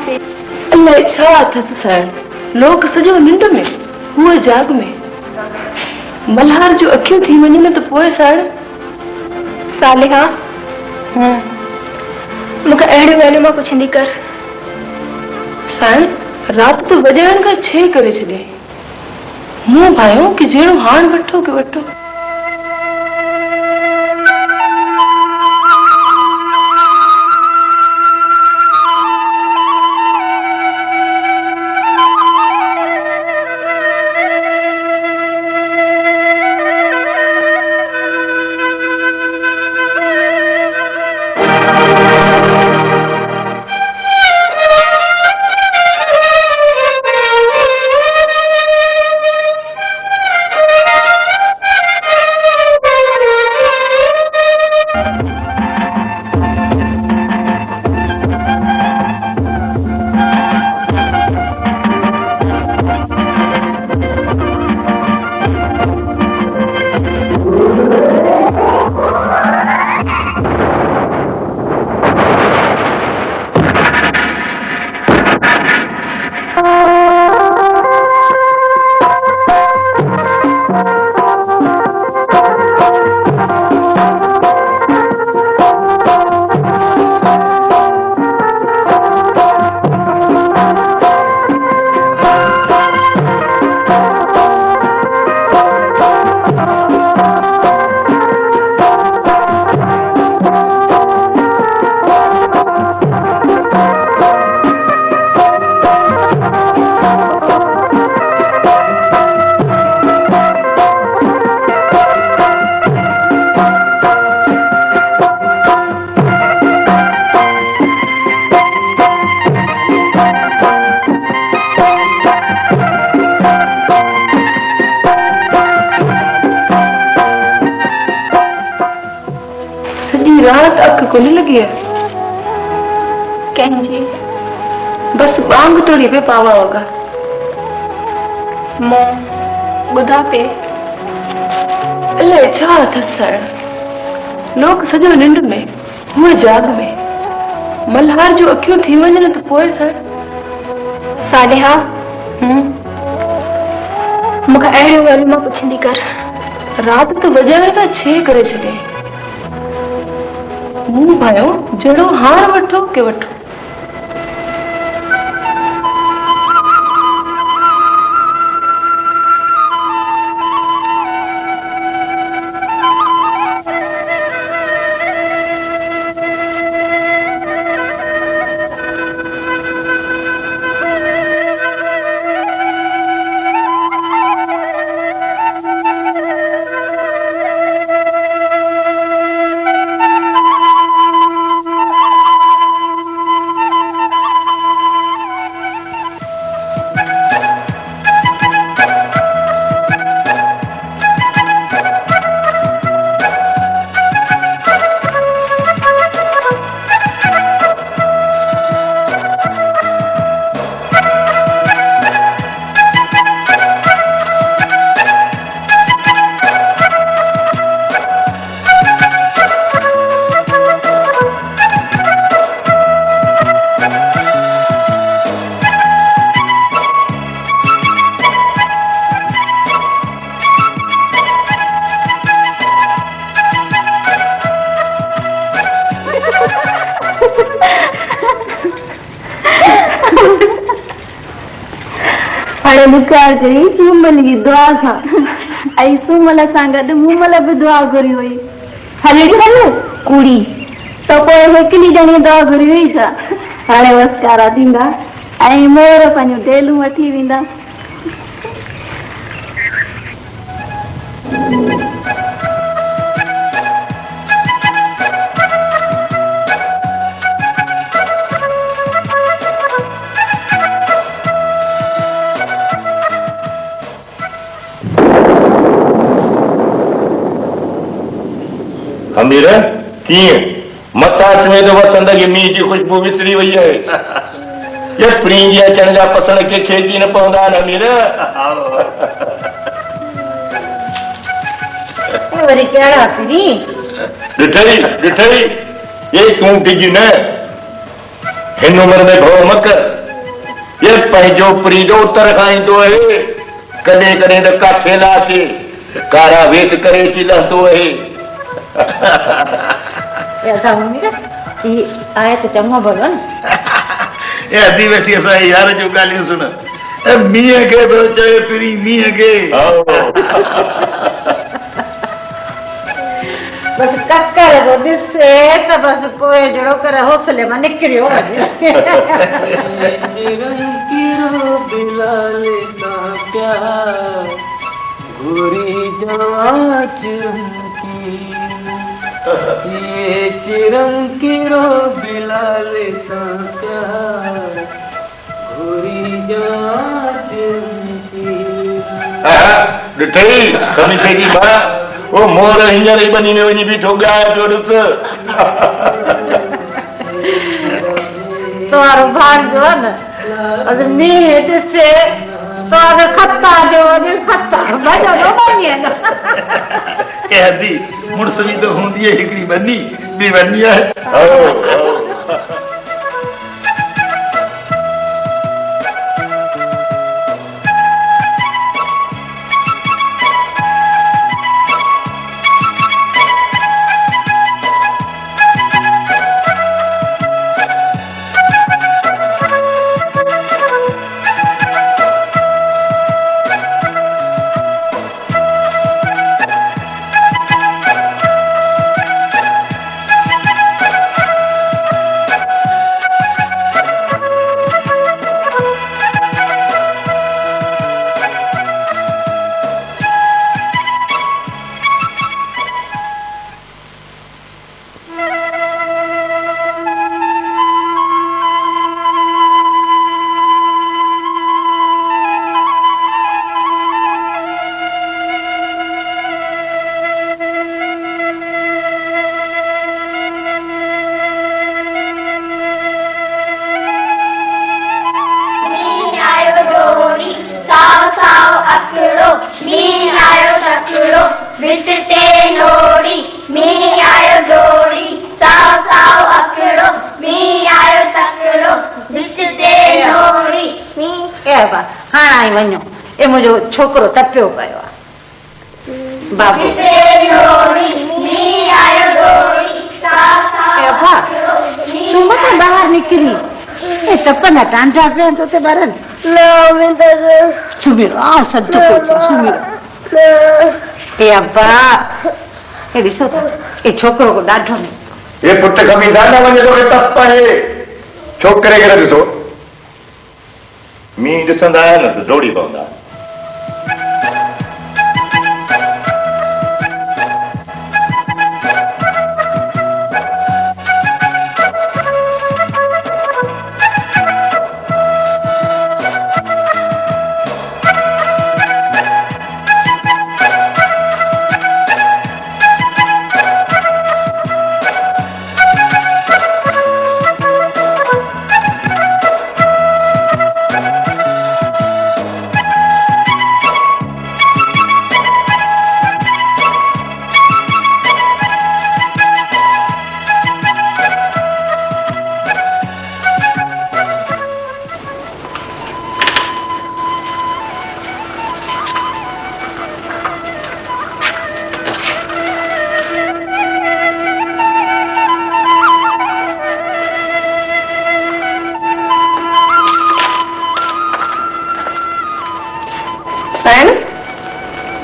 पे अल्लाह छा अथस साण लोक सॼो निंड में हुए जाग में मल्हार जो अखियूं थी वञनि त पोइ साण सालिहा मूंखे अहिड़ियूं ॻाल्हियूं मां पुछंदी कर साण रात तो वॼाइण खां 6 करे छॾे मुंहुं भायो कि जहिड़ो हाण वठो कि वठो रात अख कोनी लगी है कंहिंजी बस बांग तोड़ी पे पावा होगा मूं ॿुधा पे अल्लाह छा अथस साण लोक सॼो निंड में हुए जाग में मल्हार जो अखियूं थी वञनि त पोइ साण सालिहा मूंखे अहिड़ियूं ॻाल्हियूं मां पुछंदी कर रात तो वॼाइण खां 6 करे छॾे मुंहुं भायो जहिड़ो हाण वठो कि वठो हाणे मुकार करी सूमल जी दुआ सां ऐं सूमल सां गॾु मूमल बि दुआ घुरी हुई हले हलो कुड़ी त पोइ हिकिड़ी ॼणी दुआ घुरी हुई छा हाणे वसकारा थींदा ऐं मोर पंहिंजूं ढेलूं वठी वेंदा अमीर कीअं मथा समेत वसंत खे मींहं जी ख़ुशबू विसरी वई आहे ये प्रींजी अचण जा पसंद के खेती न पवंदा आहिनि अमीर वरी कहिड़ा ॾिठई ये तूं डिॼ न हिन उम्र में भव मक ये पंहिंजो परी जो उतर खाईंदो आहे कॾहिं कॾहिं त काठे न अचे कारा वेच करे अची लहंदो आहे आहे त चङो भॻवान ए अधी वेठी असां यार जूं ॻाल्हियूं सुन मींहं खे थो चए पिरी मींहं खे बस ककर को ॾिसे त बस पोइ जहिड़ो करे हौसले मां निकिरियो चिरंकिरो बिलाल सां प्यार घोरी ॾिठई समीसे जी मां वो मोर हींअर ई बनी में वञी बीठो ॻाए पियो ॾिस तुम्हारो भांजो न अॼु मींहुं ॾिसे तो खता जो खता भॼो न वञे न ए अधी मुड़स बि त हूंदी आहे हिकिड़ी बनी ॿी बनी आहे वञो ए मुंहिंजो छोकिरो टपियो पियो आहे बाबू तूं मथां ॿाहिरि निकिरी ए टपंदा टांटा पिया तो ते ॿारनि सुम्ही रहो सुम्ही रहो ए अब्बा ए ॾिसो था ए छोकिरो को ॾाढो नहीं ये पुट कमींदा न वञे थो टप आहे छोकिरे खे न ॾिसो मींहुं ॾिसंदा आहियो न त दौड़ी पवंदा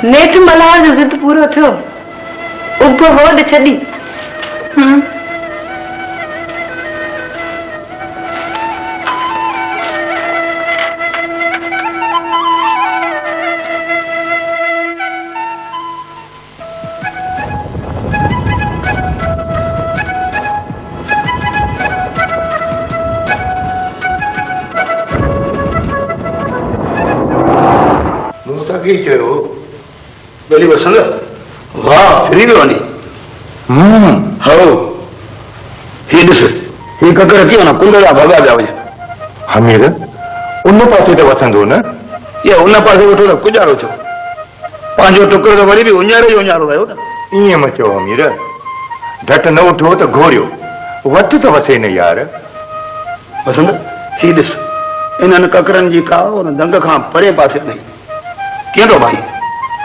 नेठ मल्हार जो ज़िद पूरो थियो उब होड छॾी भली वसंद वाह फ्री में वञी हो ही ॾिस ही ककर अची वञा कुंड जा भॻा पिया वञनि हमीर उन पासे त वसंदो न या उन पासे वेठो त गुज़ारो छो पंहिंजो टुकड़ो त वरी बि उञारे जो उञारो रहियो न ईअं मचो हमीर झटि न उठो त घोरियो वटि त वसे न यार बसंत ही ॾिस इन्हनि ककरनि जी का उन दंग खां परे पासे नहीं कीअं थो भाई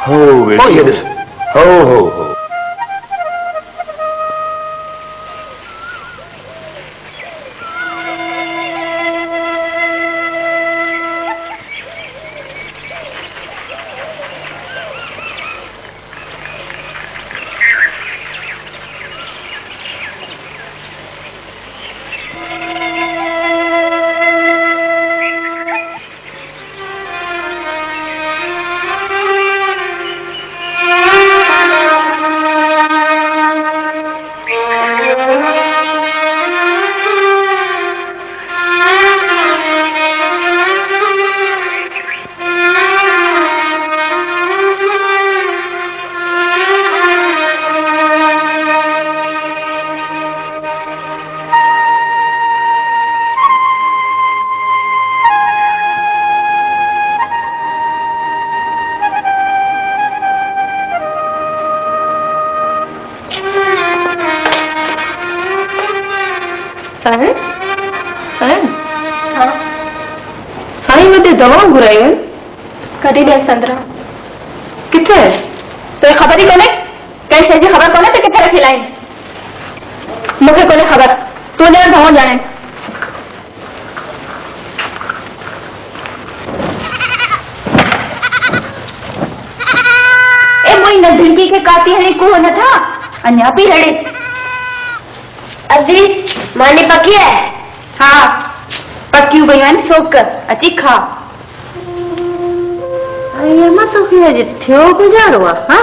हो हो ये ॾिस हो हो साईं वटि दवा घुरायूं आहिनि कढी ॾे संदरा किथे तोखे ख़बर ई कोन्हे कंहिं शइ जी ख़बर कोन्हे त किथे रखियल आहिनि मूंखे कोन्हे ख़बर तूं ॼाण भॻवान ॼाणे ए मुई न ढिंकी खे काटी हणी को नथा अञा पई रड़े अजी मानी पकी है हाँ पकियूं पयूं आहिनि सोक अची खा मां तोखे अॼु थियो गुज़ारो आहे हा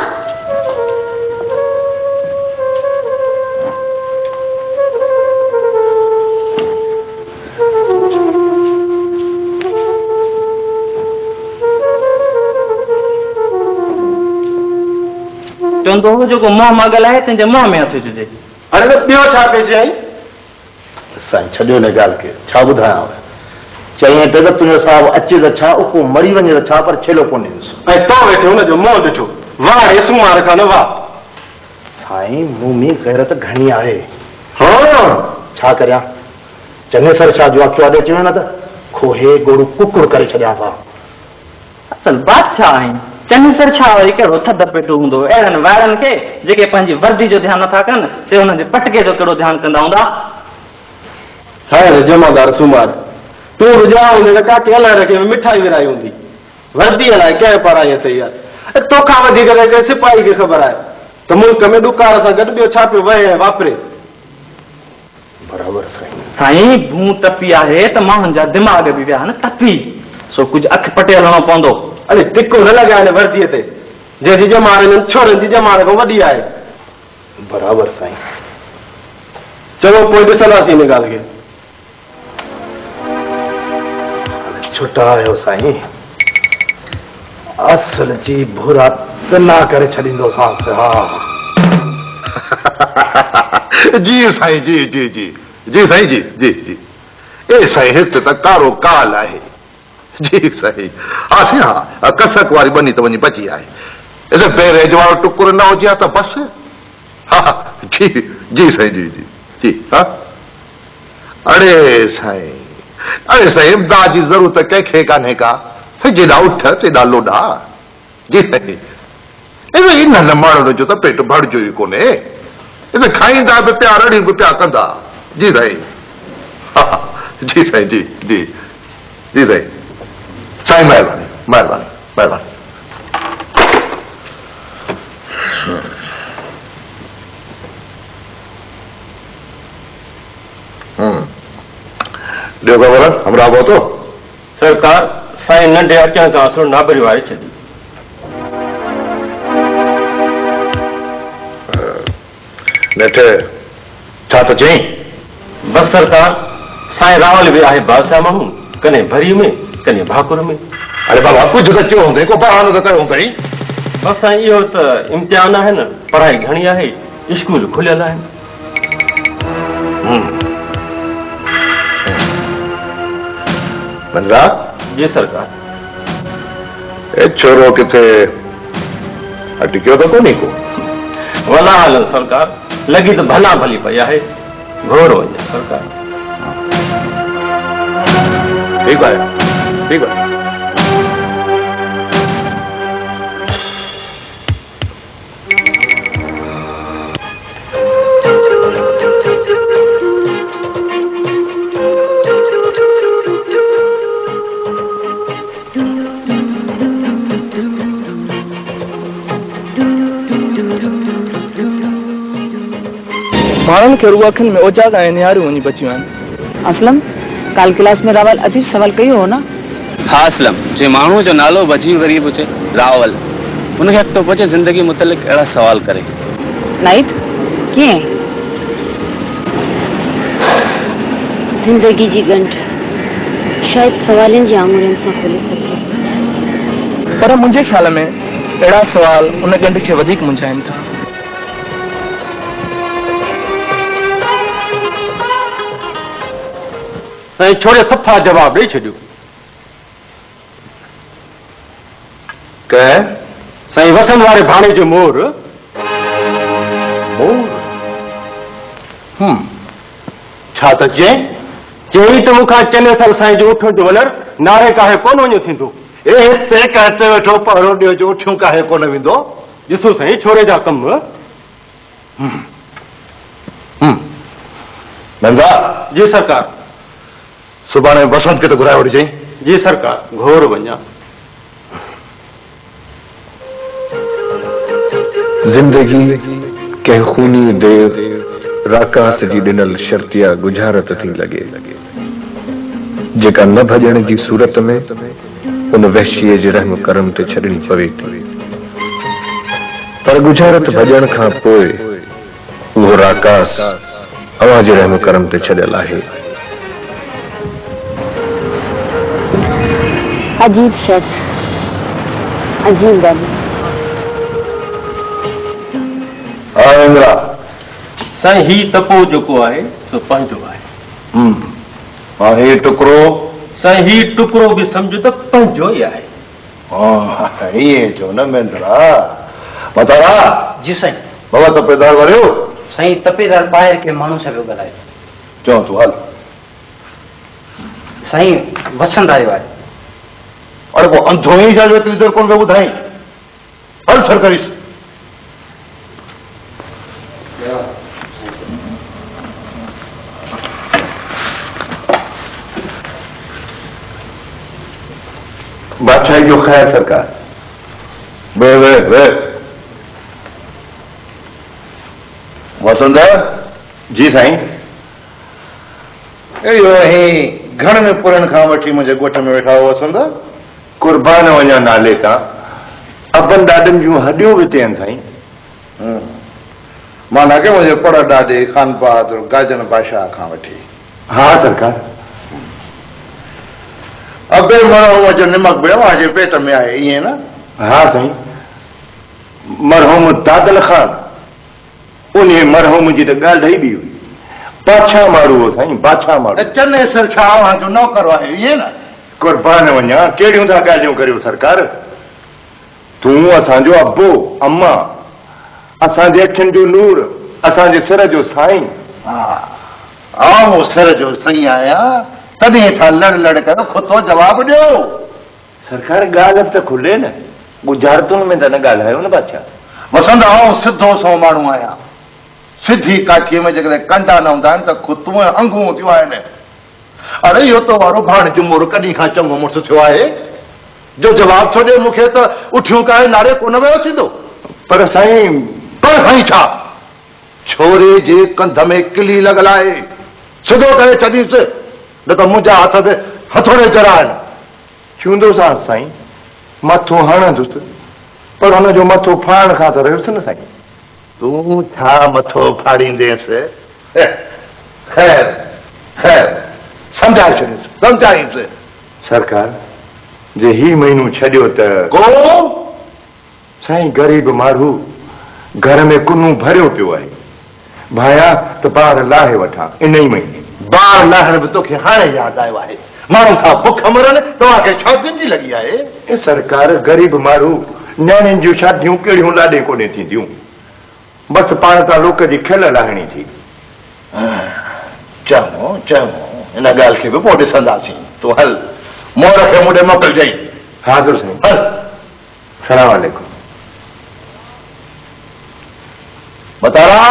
चवंदो हो जेको मुंहुं मां ॻाल्हाए तंहिंजे मुंहं में हथ विझिजे अरे त ॿियो छा पई चई साईं छॾियो हिन ॻाल्हि खे छा ॿुधायांव चई त तुंहिंजो साहब अचे त छा उको मरी वञे त छा पर छेलो कोन्हे ऐं तो वेठे हुनजो मुंहुं ॾिठो वाह हेसू मार खां न वाह साईं मूं में गैरत घणी आहे हाँ छा करियां चङे सर छा जो अखियो अॾे अची न त खोहे गोड़ू कुकुड़ करे छॾियां था असल बादशाह आहिनि चङसर छा वरी कहिड़ो थध पेटो हूंदो अहिड़नि वारनि खे जेके पंहिंजी वर्दी जो ध्यानु नथा कनि से हुननि जे पटके जो कहिड़ो ध्यानु कंदा हूंदा हाणे जमादार सुमार तूं रुझा हूंदे त काके हलाए रखे मिठाई विराई हूंदी वर्दी हलाए कंहिं पढ़ाई अथई यार तोखां वधीक त सिपाही खे ख़बर आहे त मुल्क में ॾुकार सां गॾु ॿियो छा पियो वहे ऐं वापरे बराबरि साईं भूं तपी आहे त माण्हुनि जा दिमाग़ बि विया आहिनि तपी सो कुझु अखि पटे हलणो पवंदो अरे टिको न लॻाए हिन वर्दीअ ते जंहिंजी जमाने में छोरनि जी जमाने खां वॾी आहे बराबरि साईं चलो पोइ ॾिसंदासीं हिन ॻाल्हि खे छुटा आहियो साईं असल जी भुरा तना करे छॾींदोसांसि हा जी साईं जी जी जी जी साईं जी जी जी ए साईं हिते त कारो काल आहे जी साईं हा साईं हा कसक वारी बनी त वञी बची आहे इते बेरेज वारो टुकुर न हुजे हा त बसि हा जी जी साईं जी जी जी हा अड़े साईं इमदाद जी ज़रूरत कंहिंखे कान्हे का जेॾा उठ तेॾा लोॾा जी साईं इन माण्हुनि जो त पेट भरजो ई कोन्हे इन खाईंदा बि पिया रड़ियूं बि पिया कंदा जी साईं हा जी साईं जी जी जी साईं साईं महिरबानी महिरबानी महिरबानी ॿियो ख़बर हमरा को तो सरकार साईं नंढे अचण खां असुर नाबरी वारे छॾी नेठ छा त चई बस सरकार साईं रावल बि आहे बादशाह माण्हू कॾहिं भरी में कॾहिं भाकुर में अरे बाबा कुझु त चयो हूंदई को बहानो त कयो हूंदई बस साईं इहो त इम्तिहान आहे न पढ़ाई घणी आहे स्कूल खुलियल आहिनि मंजरा जी सरकार ए छोरो किथे अटकियो त कोन्हे को वला हलन सरकार लॻी त भला भली पई आहे घोर वञे सरकार ठीक है, ठीक है। माण्हुनि खे रूह अखियुनि में ओजाग ऐं निहारियूं वञी बचियूं आहिनि। असलम काल क्लास में रावल अजीब सवाल कयो हो ना। हाँ असलम, जे माण्हू जो नालो वजीर गरीब हुजे रावल, उनखे अॻितो पुछे ज़िंदगी मुतलिक़ अहिड़ा सवाल करे। नाइट कीअं ज़िंदगी जी गंढ शायदि सवालनि जी आङुरियुनि सां खोले सघे, पर मुंहिंजे ख़्याल में अहिड़ा सवाल उन ॻंढ खे वधीक मुंझाइनि था। साईं छोड़े सफ़ा जवाब ॾेई छॾियो। कंहिं साईं वसंत वारे भाणे जो मोर। मोर? छा त चई त मूंखां चने साल साईं जो उठण जो वलर नारे काहे कोन वञो थींदो। ए हिते कहते वेठो पहरो ॾियो जो उठियूं काहे कोन वेंदो। ॾिसो साईं छोरे जा कम। नंदा जी सरकार। सुभाणे बसंत खे त घुराए वठिजांइ। जी सरकार, घोर वञा। जिंदगी कंहिं खूनी देव राकास जी ॾिनल शर्तिया गुजारत थी लॻे, जेका न भॼण जी सूरत में उन वहशीअ जे रहम करम ते छॾणी पवे थी। पर गुजारत भॼण खां पोइ उहो राकास अव्हां जे रहम करम ते छॾियल आहे। अजीब शख्स, अजीब ॻाल्हि। हा इंदिरा। साईं ही तपो जेको आहे सो पंहिंजो आहे। हा हे टुकड़ो? साईं ही टुकड़ो बि सम्झो त पंहिंजो ई आहे। हा ईअं चओ न मेंदरा। मतारा। जी साईं। बाबा तपेदार वरियो? साईं तपेदार ॿाहिरि के माण्हू सां पियो ॻाल्हाए। चओ तूं हल। साईं वसंत आयो आहे। अरे पोइ अंधो ई छा जो एतिरी देरि कोन पियो ॿुधाई? हल सर करीस। बादशाही जो ख़ैर सरकार। वे वे वे वसंत। जी साईं। इहो ही घर में पुरनि खां वठी मुंहिंजे ॻोठ में वेठा हो वसंत। कुर्बान वञा नाले तां अबन ॾाॾनि जूं हॾियूं बि थियनि साईं। माना के मुंहिंजे पड़ ॾाॾे खान बहादुर गाजन बादशाह खां वठी। हा सरकार। अबे मरहूम जो निमक बि अव्हांजे पेट में आहे ईअं न? हा साईं। मरहूम दादल खान उन मरहूम जी त ॻाल्हि ॾई हुई। बादशाह माण्हू हो साईं, बादशाह माण्हू। चने सर छा अव्हांजो नौकर आहे ईअं न? कुर्बान वञा कहिड़ियूं था ॻाल्हियूं करियो सरकार। तूं असांजो अबो अम्मा, असांजे अखियुनि जो नूर, असांजे सिर जो साईं। आऊं सिर जो साईं आहियां, तॾहिं था लड़ लड़ कयो, खुद जवाब ॾियो। सरकार ॻाल्हि त खुले न, गुजारतुनि में त न ॻाल्हायो न बादशाह। वसंत आऊं सिधो सो माण्हू आहियां। सिधी काठीअ में जेकॾहिं कंडा न हूंदा आहिनि त खुतूं अंगूं थियूं आहिनि। अरे इहो तो वारो भाण जुमूर कॾहिं खां चङो मुड़ुसु थियो आहे जो जवाब थो ॾिए मूंखे त उठियूं काहे नारे कोन वियो थींदो। पर साईं। पर साईं छा? छोरे जे कंध में किली लॻल आहे, सिधो करे छॾीसि न त मुंहिंजा हथ ते हथोड़े जरा आहिनि। चूंदो साईं, मथो हणंदुसि पर हुनजो मथो फाइण खां त रहियुसि न साईं। तूं छा मथो फाड़ींदेसि? ख़ैर ख़ैर सम्झाए छॾीसि, सम्झाईसि। सरकार जे ही महीनो छॾियो त को साईं ग़रीब माण्हू घर में कुनू भरियो पियो आहे। भाया त ॿार लाहे वठां इन ई महीने। ॿार लाहिण बि तोखे हाणे यादि आयो आहे? माण्हू खां बुख मरनि तव्हांखे छा दिलि लॻी आहे? ए सरकार ग़रीब माण्हू न्याणियुनि जूं शादियूं कहिड़ियूं लाॾे कोन्हे थींदियूं। बसि पाण तां लोक जी खिल लाहिणी थी। चङो चङो, इन ॻाल्हि खे बि पोइ ॾिसंदासीं। तूं हल मोर खे मुंडे मोकल जाई। हाज़िर साईं। हल। सलाम वालेकुम। बतारा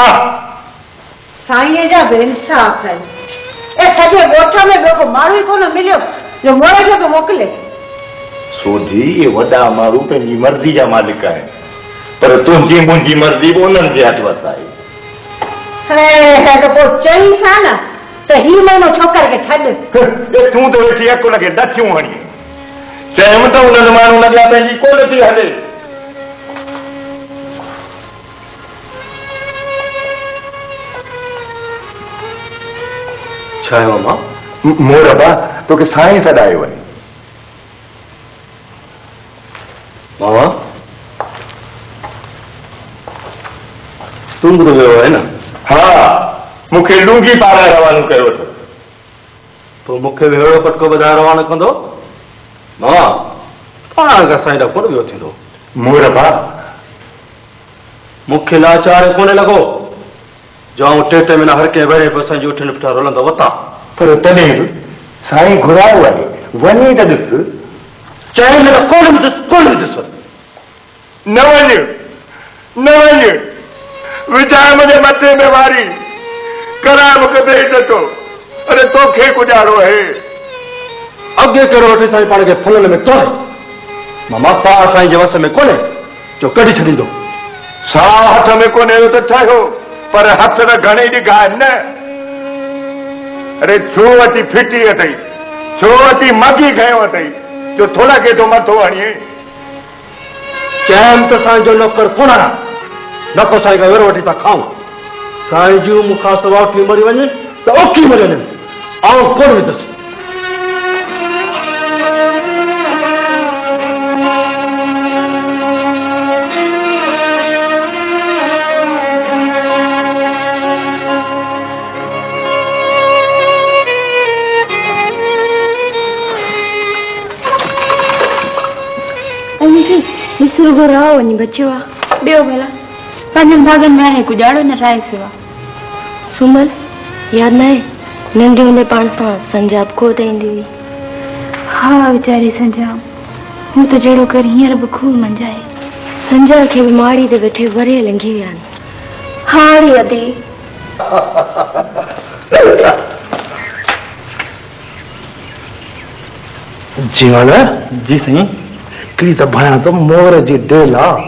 साईं जा बेइंसाफ़ है। ए सॼे ॻोठ में ॿियो को माण्हू ई कोन मिलियो जो मोर जो मोकिले। सोधी ये वॾा माण्हू पंहिंजी मर्ज़ी जा मालिक आहिनि, पर तुंहिंजी मुंहिंजी मर्ज़ी बि उन्हनि जे हथ वस आहे। पोइ चई था न त ही महीनो छोकिरे खे छॾ। तूं त वेठी अकुल खे डचियूं हणी चयमि त उन्हनि माण्हुनि अॻियां पंहिंजी कोन थी हले। छा आहे मामा? मोर अबा तोखे साईं सॾायो वञे। मामा तूं ॿुधो वियो आहे न? हा, मूंखे लूंगी पाराए रवानो कयो अथव। पोइ मूंखे बि अहिड़ो पटको ॿुधाए रवानो कंदो? मामा पाण खां साईं कोन वियो थींदो। मोर अबा मूंखे लाचार कोन्हे लॻो जो आऊं टे टे महीना हर कंहिं वेड़े बसां जी उठ निपटा रोलंदो वतां। पर तॾहिं बि साईं घुरायो आहे, वञी त ॾिस। चए में त कोन ॾिस। न वञ न वञ, विझाए मुंहिंजे मथे में वारी कराए मूंखे बेइज़तो। अरे तोखे गुज़ारो आहे। अॻे कहिड़ो वठी साईं पाण खे फलनि में तोड़े। मामा साह साईं जे वस में कोन्हे जो कढी छॾींदो। साह हथ में कोन्हे त ठहियो, पर हथ त घणे ॾिघा आहिनि न। अरे छो अची फिटी अथई, छो अची मागी खयो अथई जो थोड़ा के तो मथो हणीए। चैन त साईं जो नौकर कोन आहियां, नको साईं खां वेरो वठी था खाऊं। साईं जूं मूंखां सवा की मरी वञे त ओकी मरी वञे, आऊं कोन विधसि। रुगो रहो वञी बचियो आहे। ॿियो भला पंहिंजनि भागनि में आहे गुजारो न राय सेवा। सुमल यादि न आहे नंढे हूंदे पाण सां संजाब खो त ईंदी हुई। हा वीचारी संजा, हू त जहिड़ो कर हींअर बि खूब मंजाए। संजा खे बि माड़ी ते वेठे वरे लंघी विया आहिनि। हाड़ी अदी जीवन जी साईं। हिकिड़ी त भया तो मोर जी डेल आहे,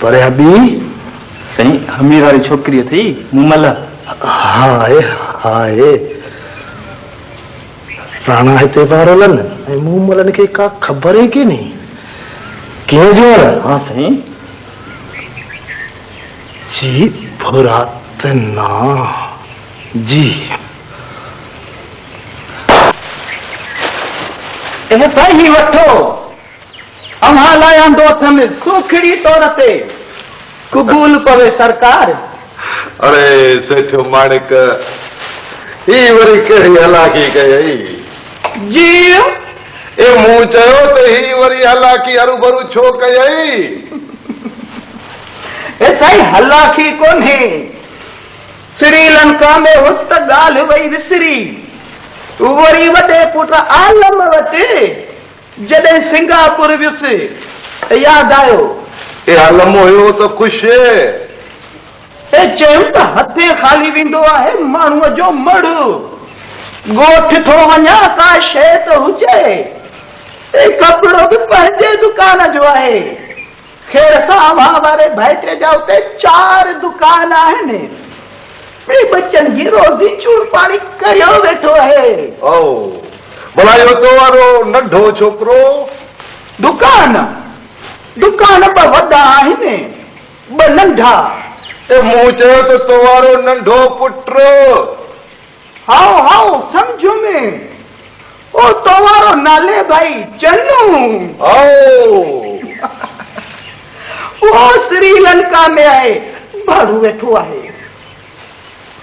पर अबी साईं हमीर वारी छोकिरी थी मूमल। हाय हाय राणा हिते पारोलन ऐं मूमलनि खे का ख़बर ई कोन्हे कीअं जो। हाँ साईं जी भुरातना जी। साईं वठो अमां लायांदो अथमि सुखड़ी तौर ते क़बूल पवे सरकार। अरे सेठ माणिक ही वरी कहिड़ी हलाकी कयई जी? ए मूं चयो त ही वरी हलाकी हरू भरू छो कयई? ए साईं हलाकी कोन्हे, श्रीलंका में हुस्त ॻाल्हि वई विसरी वरी वॾे पुट आलम वटि जॾहिं सिंगापुर वियुसि यादि आयो। ए आलम हुयो त ख़ुशि ए चयो त हथे खाली वेंदो आहे माण्हूअ जो मड़ु। ॻोठ थो वञा का शइ त हुजे, ए कपिड़ो बि पंहिंजे दुकान जो आहे। ख़ैर सावा वारे भाइटे जा उते 4 दुकान आहिनि। बच्चन जी रोज़ी चूर पाणी करियो वेठो आहे। ओ भला इहो तो वारो नंढो छोकिरो? दुकान दुकान ब वॾा आहिनि, ब नंढा। ए मूं चयो त तो वारो नंढो पुट? हाओ हाओ सम्झो में ओ तो वारो नाले भाई चन्नू। वो श्रीलंका में आहे, भाड़ू वेठो आहे।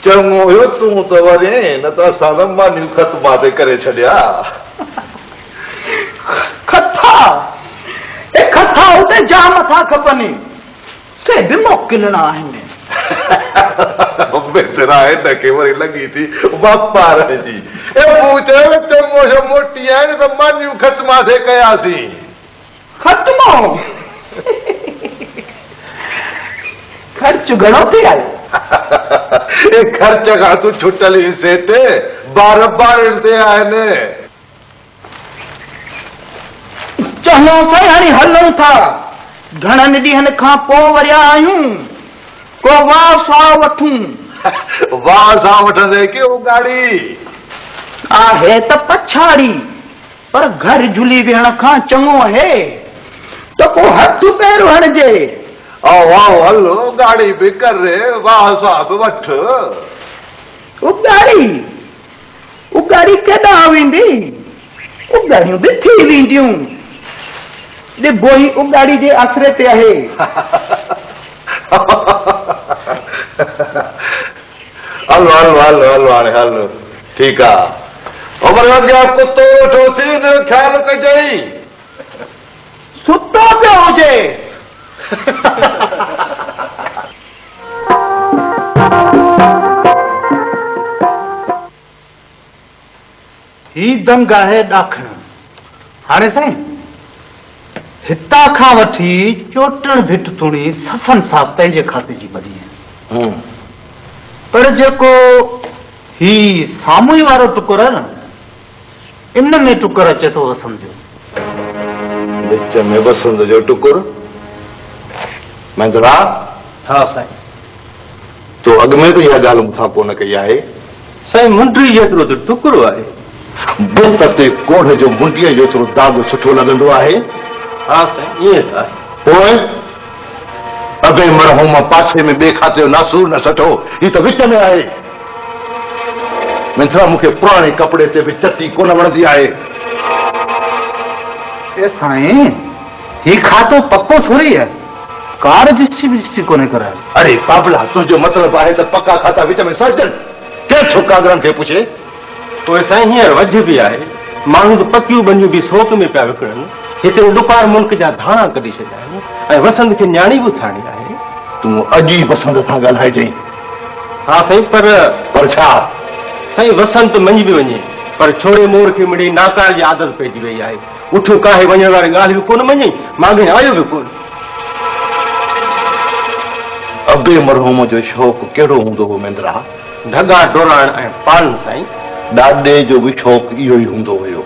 चङो हुयो तूं त वरी, न त असां त मानियूं ख़त माते करे छॾिया। खथा ए खथा उते जाम था खपनि, से बि मोकिलणा आहिनि। बेतरा है न के वरी लगी थी वापार जी चङो जो मोटी आहिनि त मानियूं ख़तमासे कयासीं। ख़त्मो ख़र्च घणो थी आहे? ख़र्च खां तूं छुटल हिसे ते ॿार ॿारनि ते आहिनि। चङो साईं, हाणे हलूं था। घणनि ॾींहंनि खां पोइ वरिया आहियूं, को वाह साह वठूं। वाह सां वठंदे कहिड़ो गाड़ी आहे त पछाड़ी, पर घर झुली वेहण खां चङो आहे त पोइ हथ पैर हणजे। आओ हलो, गाड़ी बि कर, वाह साह बि वठ। उगाड़ी केॾांहुं वेंदी? उगाड़ियूं बि थी वेंदियूं। ॾिबो ई उगाड़ी जे आसरे ते आहे। हलो हलो हलो हलो हाणे हलो, ठीकु आहे। उमिरि अॻियां कुतो वेठो थी न ख़्यालु कजई। सुतो पियो हुजे। ही दंग आहे ॾाखण। हाणे साईं, हितां खां वठी चोटण भिट तुणी सफ़न साहब पंहिंजे खाते जी ॿधी आहे। पर जेको ही साम्हूं वारो टुकुर आहे न, इन में टुकुर अचे थो वसंत जो। विच में वसंत जो टुकुर? मंदरा? हा साईं। तो अॻ में त इहा ॻाल्हि मूंखां पोइ न कई आहे। साईं, मुंडी जेतिरो त टुकुर आहे। बुत ते कोढ़ जो मुंडीअ जेतिरो दाग सुठो लॻंदो आहे। हा साईं, ईअं त आहे। पोइ अबे मरहूम पासे में ॿिए खाते जो नासूर न सठो, ही त विच में आहे। मिंत्रा, मूंखे पुराणे कपिड़े ते बि चटी कोन वणंदी आहे। साईं, ही खातो पक्को थोड़ी है, कार जिस्सी कोने कराए। अरे बाबला, तुंहिंजो मतिलबु आहे त पक्का खाता विच में सड़जनि? केरु छो कागरनि खे पुछे? पोइ साईं हींअर वझ बि आहे, माण्हू त पकियूं बनियूं बि सोक में पिया विकिणनि। हिते दुपार मुल्क जा धाणा कढी छॾिया आहिनि ऐं वसंत खे न्याणी बि उथाणी आहे। तूं अॼु ई वसंत सां ॻाल्हाइजांइ। हा साईं, पर छा? साईं, वसंत मञी बि वञे, पर छोड़े मोर खे मिड़ी नाकार जी आदत पइजी वई आहे। उठ काहे वञण वारी ॻाल्हि बि कोन मञई, मांगे आयो बि कोन। अबे मरहूम जो शौक़ु कहिड़ो हूंदो हो मेंदरा? ढगा डोराइण ऐं पालण साईं। ॾाॾे जो बि शौक़ु इहो ई हूंदो हुयो,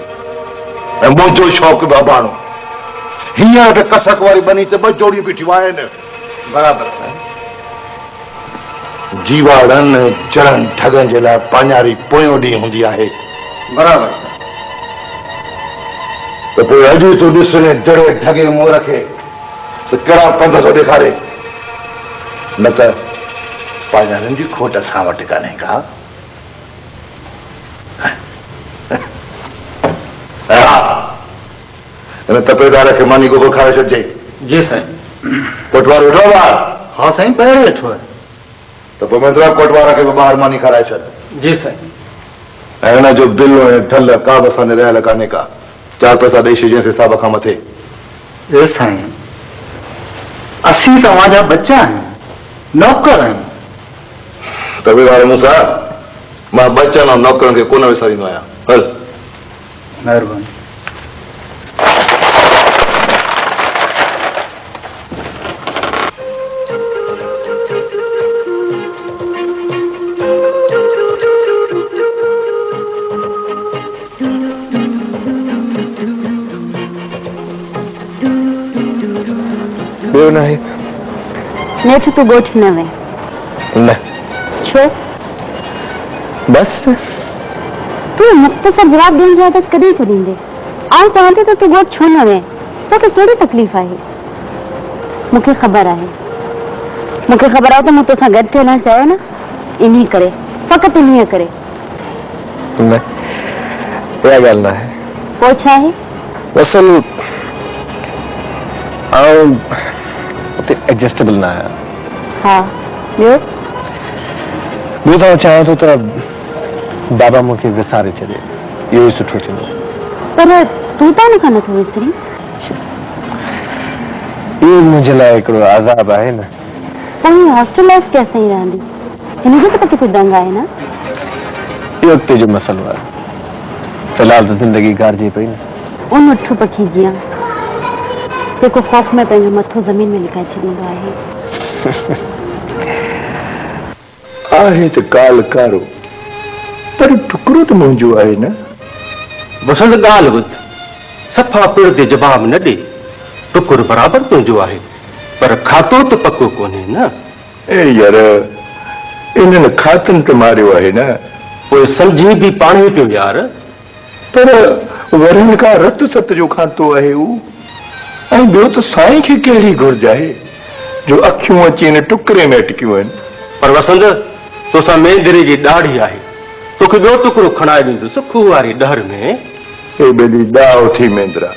ऐं मुंहिंजो शौक़ु बि अबाणो। हींअर त कसक वारी बनी ते ॿ जोड़ियूं बीठियूं आहिनि। बराबरि साईं। जीवाड़नि चढ़नि ठगनि जे लाइ पाञारी पोयों ॾींहुं हूंदी आहे। बराबरि साईं। त पोइ अॼु तूं ॾिस जड़े ठगे मोर खे त कहिड़ा पंध थो ॾेखारे। न त पाञारनि जी खोट असां वटि कान्हे का। हिन तपेदार खे मानी गोगो खाए छॾिजे। जी साईं। कोटवार वेठो आहे? हा साईं, पहिरियों वेठो आहे। त पोइ मेंदरा कोटवार खे बि ॿाहिरि मानी खाराए छॾ। जी साईं। ऐं हिन जो दिलि ऐं ठल का बि असांजे रहियल कान्हे का। 4 पैसा ॾेई छॾिजे हिसाब खां मथे। ए साईं, असीं तव्हांजा बच्चा आहियूं, नौकर आहियूं। तपेदार मूंसां मां बच्चनि ऐं नौकरनि खे कोन विसारींदो आहियां। हल। महिरबानी। ॿियो न आहे? नेठि तूं ॻोठ न वए। न। छो? बस। तूं मुख़्तसर जवाब ॾियण जी आदत कॾहिं छॾींदे? आउं चवां थी त तूं ॻोठ छो न वए? तोखे कहिड़ी तकलीफ़ आहे? मूंखे ख़बर आहे त मूं तोसां गॾु थियणु चाहियो न, इन्ही करे, फ़क़ति इन्हीअ करे। न, इहा ॻाल्हि न आहे। पोइ छा आहे? असल आउं उते एडजस्टेबल न आहियां। हा, ॿियो? ॿियो त चाहियां थो त बाबा मूंखे विसारे छॾे, इहो ई सुठो थींदो। पर तूं त मूंखां नथो विसरी। इहो मुंहिंजे लाइ हिकिड़ो आज़ाब आहे न। पोइ हॉस्टल लाइफ कैसे ही रहंदी? हिन जो त किथे दंग आहे न? इहो अॻिते जो मसइलो आहे। फिलहाल तो जिंदगी गारजी पई न उन उठ पखी जिया जेको खौफ़ में पंहिंजो मथो ज़मीन में लिकाए छॾींदो आहे। आहे त काल कारो पर टुकड़ो त मुंहिंजो आहे न। वसंत ॻाल्हि ॿुध, सफ़ा पिण ते जवाब न ॾे। टुकुर बराबरि तुंहिंजो आहे पर खातो त पको कोन्हे न। ए यार इन्हनि खातनि त मारियो आहे न। पोइ सम्झी बि पाण ई पियो यार। पर वरनि खां रत सत जो खातो आहे हू। ऐं ॿियो त साईं खे कहिड़ी घुर्ज आहे जो अखियूं अची हिन टुकड़े में अटकियूं आहिनि। पर वसंत तोसां मेंदरे जी ॾाढ़ी आहे, तोखे ॿियो टुकड़ो खणाए ॾींदुसि खूह वारी डहर में। हे बेली दाव थी मेंदरा,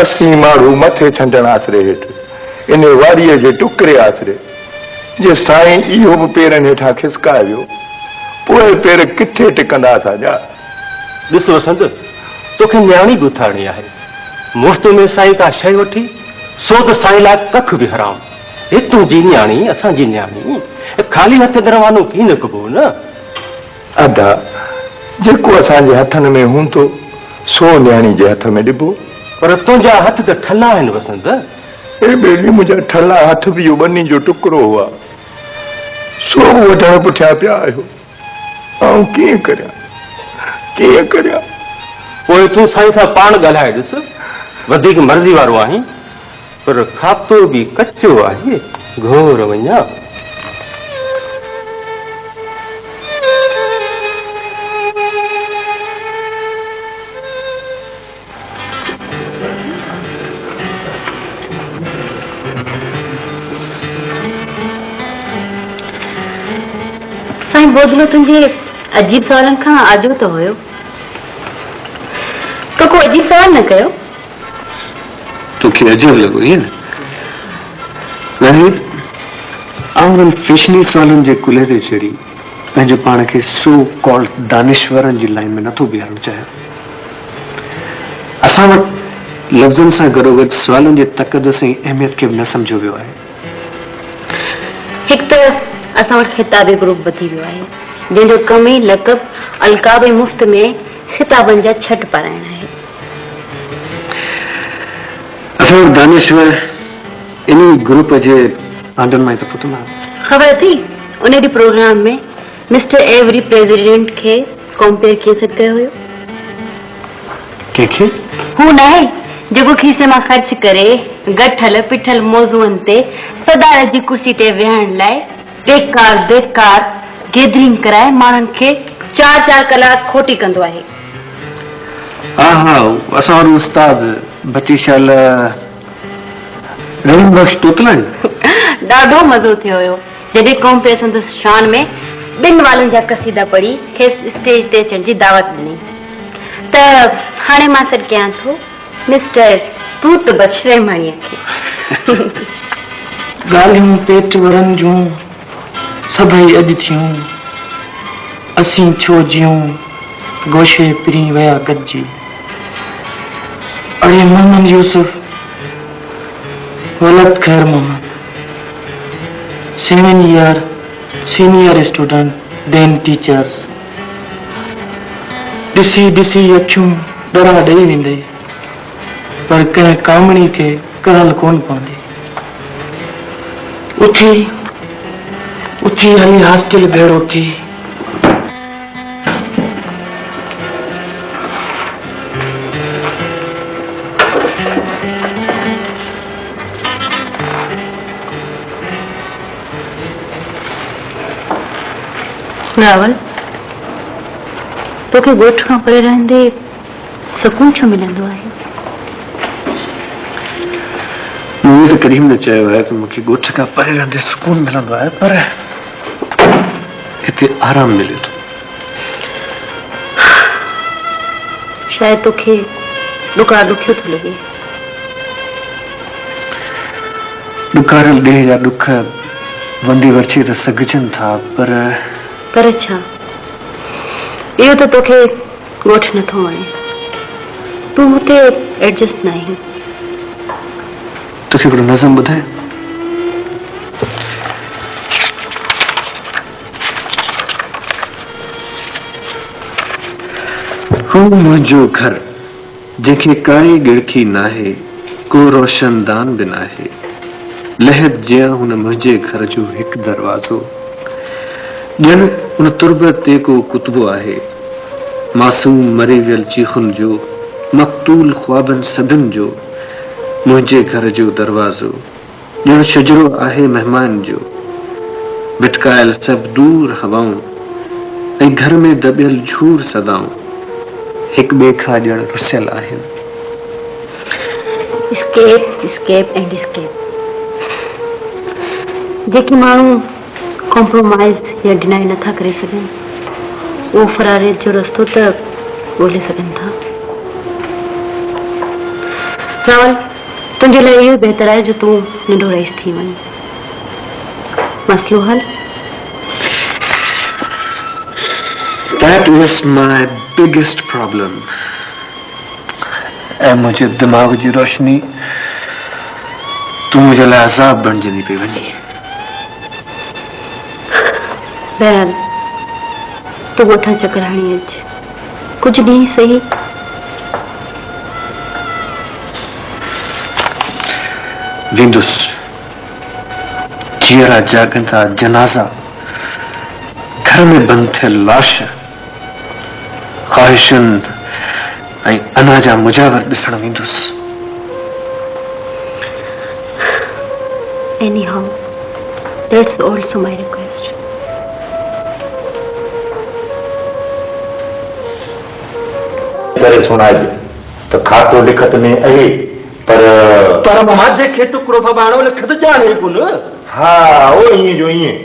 असीं माण्हू मथे छंडण आसरे हेठि इन वारीअ जे टुकड़े आसरे जे साईं इहो बि पेरनि हेठां खिसकाए वियो, पोइ पेर किथे टिकंदा असांजा। ॾिस वसंत, तोखे न्याणी बि उथारणी आहे। मुफ़्त में साईं का शइ वठी सो त साईं लाइ कख बि हराम। हे तुंहिंजी न्याणी असांजी न्याणी, ख़ाली हथ रवानो थी न कबो न। अदा जेको असांजे हथनि में हूंदो सो न्याणी जे हथ में ॾिबो। पर तुंहिंजा हथ त ठला आहिनि वसंत। हे बेली मुंहिंजा ठला हथ बि इहो ॿनी जो टुकड़ो हुआ, सो वठण पुठियां पिया आहियो। ऐं कीअं करियां? पोइ तूं साईं सां पाण ॻाल्हाए ॾिस, वधीक मर्ज़ी वारो आहीं पर खातो बि कचो आहे। घोर वञा साईं बोधलो तुंहिंजे अजीब सवालनि खां आजो त हुयो, तो को अजीब सवाल न कयो। तोखे अजीब लॻो ईअं न? नहीं, आउं फिशनी सवालनि जे कुल्हे ते चढ़ी पंहिंजो पाण खे सो कॉल्ड दानिश्वरनि जी लाइन में नथो बीहारणु चाहियां। असां वटि लफ़्ज़नि सां गॾोगॾु सवालनि जे तक़दस ऐं अहमियत खे बि न सम्झो वियो आहे। हिकु त असां वटि खिताबी ग्रुप वधी वियो आहे जंहिंजो कम ई लक़ब अलकाब मुफ़्त में खिताबनि जा छट पाराइण आहे। असां वटि दानिश्वर इन ग्रुप जे आंदन मां त पुटु न ख़बर थी उन ॾींहुं प्रोग्राम में मिस्टर एवरी प्रेसिडेंट खे कॉम्पेयर कीअं कयो हुयो? कंहिंखे? हू न आहे जेको खीसे मां ख़र्च करे गठल पिठल मौज़ूअनि ते सदारत जी कुर्सी ते वेहण लाइ बेकार गैदरिंग कराए माण्हुनि खे 4-4 कलाक खोटी कंदो आहे। हा असां वटि उस्ताद बचीशाल रहीम बख्श तोतलानी ॾाढो मज़ो थियो हुयो जॾहिं कॉम्पेयर संदसि शान में 2 वालनि जा कसीदा पढ़ी खेसि स्टेज ते अचण जी दावत ॾिनी। त हाणे मां सॾु कयां थो मिस्टर तूत बख्श रहमाणीअ खे। ॻाल्हियूं पेट वरनि जूं सभई अॼु थियूं, असीं छो जियूं गोशे पिरी विया गॾिजी। अड़े मोहम्मद यूसुफ वलद खैर मोहम्मद 7 year सीनियर स्टूडेंट देन टीचर्स। ॾिसी अखियूं डरा ॾेई वेंदे पर कंहिं कामणी खे कहल कोन पवंदी। उथी हली हॉस्टल भेड़ो थी रावल तोखे ॻोठ खां परे रहंदे सुकून छो मिलंदो आहे? मूं त कॾहिं न चयो आहे त मूंखे ॻोठ खां परे रहंदे सुकून मिलंदो आहे, पर हिते आराम मिले थो। शायदि तोखे ॾुकार ॾुखियो थो लॻे। ॾुकारल ॾेह जा ॾुख वंदी वरछी त सघजनि था, पर छा इहो त तोखे ॻोठ नथो वणे, तूं हुते एडजस्ट न आहीं। तोखे हिकिड़ो नज़म ॿुधाए? तू मुझो घर जेके काई गिड़की नाहे को रोशनदान बिना है लहद जिया हुन मुझे घर जो एक दरवाजो जन उन तुरबत ते को कुतबो आहे मासूम मरी वियल चीखुन जो मकतूल ख्वाबन सदन जो मुझे घर जो दरवाजो जन शजरो आहे मेहमान जो बिटकायल सब दूर हवाऊं ऐं घर में दबियल झूर सदाऊं एक बे खां ॼण रुसियल आहिनि escape and escape जेकी माण्हू कॉम्प्रोमाइज़ या डिनाई नथा करे सघनि उहो फरारियत जो रस्तो त ॻोल्हे सघनि था। रावल तुंहिंजे लाइ इहो बहितर आहे जो तूं नंढो रईस थी वञ। मसलो हल। That is my biggest problem. ऐं मुंहिंजे दिमाग़ जी रोशनी तूं मुंहिंजे लाइ अज़ाब बणिजंदी पई वञी। बहरहाल तूं ॻोठां चकर हणी अच कुझु ॾींहं सही। वेंदुसि जीअरा जागंदा जनाज़ा घर में बंद थियल लाश ख़्वाहिशुनि ऐं अना जा मुजावर ॾिसण वेंदुसि। Anyhow, that's also my request. करे सुणाइजे त खातो लिखत में आहे पर मां जेके टुकड़ो फबाणो लिखत ॼाणे कोन। हा ओ ईअं जो ईअं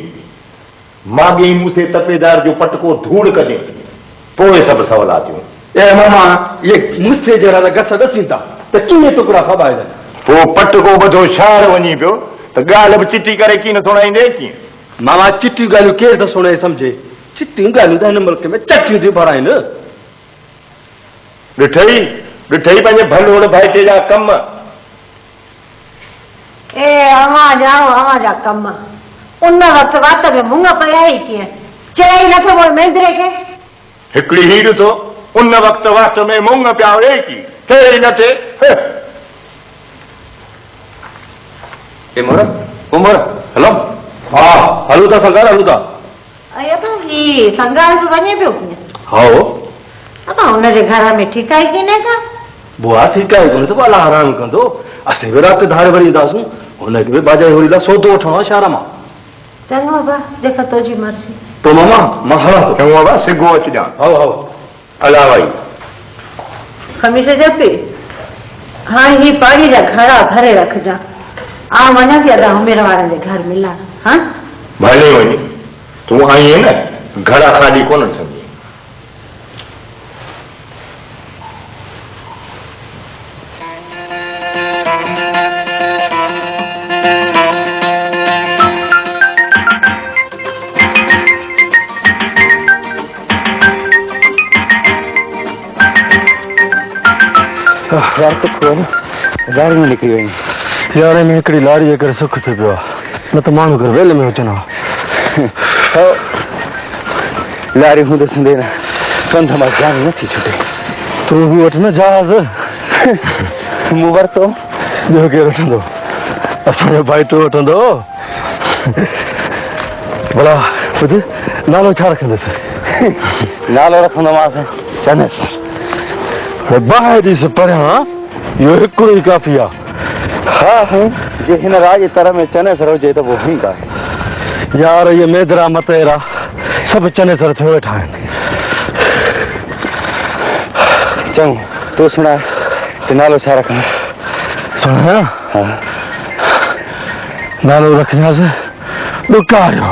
मागे मूंसे तपेदार जो पटको धूड़ कजे पोइ सभु सवलातियूं। ए मामा ये मूंसे जहिड़ा त गस ॾसी था त कीअं टुकड़ा फबाइजनि। पोइ पटको ॿधो छाड़ वञी पियो त ॻाल्हि बि चिटी करे कीअं सुणाईंदे कीअं। मामा चिटियूं ॻाल्हियूं केरु त सुणे सम्झे। चिटियूं ॻाल्हियूं त हिन मुल्क में चटियूं थियूं भराइनि। ॾिठई पंहिंजे भलोड़ भाइटे जा कम। ए अवां जा कम उन वक़्तु वात में मुंग पिया ई कीअं चई नथो बोल मेंदरे खे। हिकिड़ी ही ॾिसो उन वक़्तु वात में मुंग पिया वे की थिए न थिए। उमर हलो हा हलूं था संगार हलूं था। अयो त ही संगार बि वञे पियो कीअं। हाँ अबा हुनजे घर में ठीकु आहे की न का। बुआ ठीकु आहे कोन त भला आराम कंदो असीं बि राति धारे भरी ईंदासूं हुनखे बि बाजाई होरी लाइ सौदो वठणो आहे शहर मां। चङो बा जेका तुंहिंजी मर्ज़ी। तो मामा मां हलां थो। चङो बा सिगो अच ॼाण। हाओ अला भाई खमीस जपी हाँ ही पाड़ी जा घड़ा भरे रखजा। आ वञा थी अदा उमेर वारनि जे घर मिला। हाँ भले वञी तूं आई आहे न घड़ा ख़ाली कोन सम्झी। यार तो खोन लाड़ी में निकरी वही यार में हिकिड़ी लाड़ी जे करे सुख थी पियो आहे न त माण्हू घर वेल में हुजनि हा। लाड़ी हूंदे संदे न कंध मां जान नथी छुटे। तूं बि वठ न जहाज़ मूं वरितो ॿियो केरु वठंदो असांजो भाइटो वठंदो। भला ॿुध नालो छा रखंदुसि। नालो रखंदोमांसि चनेसर। ॿाहिरि ॾिस परियां इहो हिकिड़ो ई काफ़ी आहे। हा हा जे हिन राज तर में चनेसर हुजे त पोइ ठीकु आहे। यार इहे मेदरा मतेरा सभु चनेसर थियो वेठा आहिनि। चङो तूं सुणा कि नालो छा रखंदा। सुणा हा नालो रखंदासीं ॾुकारियो।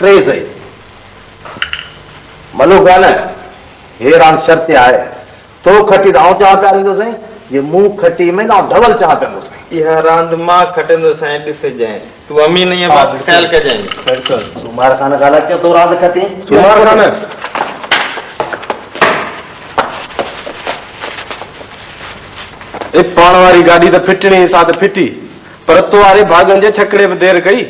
सही सही मलू कान हे रांदि शर्त आहे तो खटी त आउं चवां पिया ॾींदो साईं जे मूं खटी में ना डबल चवां पिया साईं इहा रांदि मां खटंदो साईं ॾिसजांइ तूं अमीन ईअं बात ख़्याल कजांइ सुमार खान ॻाल्हाए पियो तो रांदि खटी सुमार खान पाण वारी गाॾी त फिटणी सां त फिटी पर तो वारे भागनि जे छकड़े में देरि कई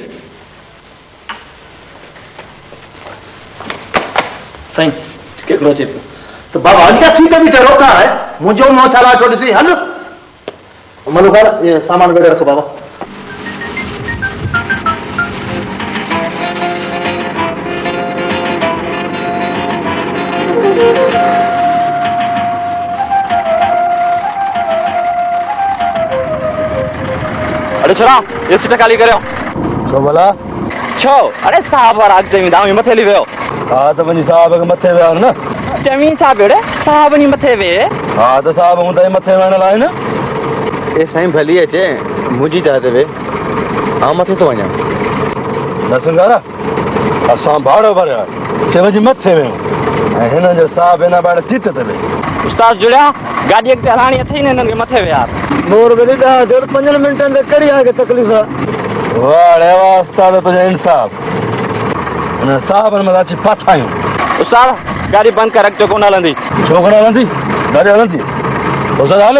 साईं केतिरो अचे पियो त बाबा अॻियां थी त बि त रोका आहे मुंहिंजो मुंहुं छा लाइ ॾिसी हल मलू कान इहे सामान गॾु रखो बाबा अरे छोरा ये सीट खाली करियो छो भला छो अरे साहब वारा अॻिते वेंदा मथे हली वियो हा त वञी साहब खे मथे विया न चमी छा पियो रे साहब वञी मथे वे हा त साहब हूंदा ई मथे वञण लाइ न ए साईं भली अचे मुंहिंजी जाइ ते वे आउं मथे थो वञा न सिंगारा असां भाड़ो भरिया से वञी मथे वियूं ऐं हिननि जो साहब हिन ॿाहिरि सीट ते वेही उस्ताद जुड़िया गाॾी अॻिते हलाइणी अथई न हिननि खे मथे वे यार नूर गॾी ॾह 5 मिंटनि ते कहिड़ी आहे तकलीफ़ वाह वाह उस्ताद तुंहिंजो इंसाफ़ हुन साहबनि में अची फाथा आहियूं उस्ताद गाॾी बंदि करे रखिजो कोन हलंदी छो कोन हलंदी गाॾी हलंदी उस्ताद हल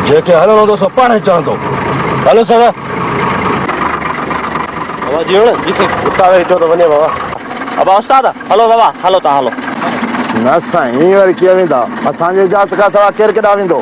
जेके हलणो हूंदो सो पाण ई चवंदो हलो सर बाबा जी जी साईं उस्ताद चयो त वञे बाबा बाबा उस्ताद हलो बाबा हलो तव्हां हलो न साईं वरी कीअं वेंदा असांजे जात खां सवाइ केरु केॾांहुं वेंदो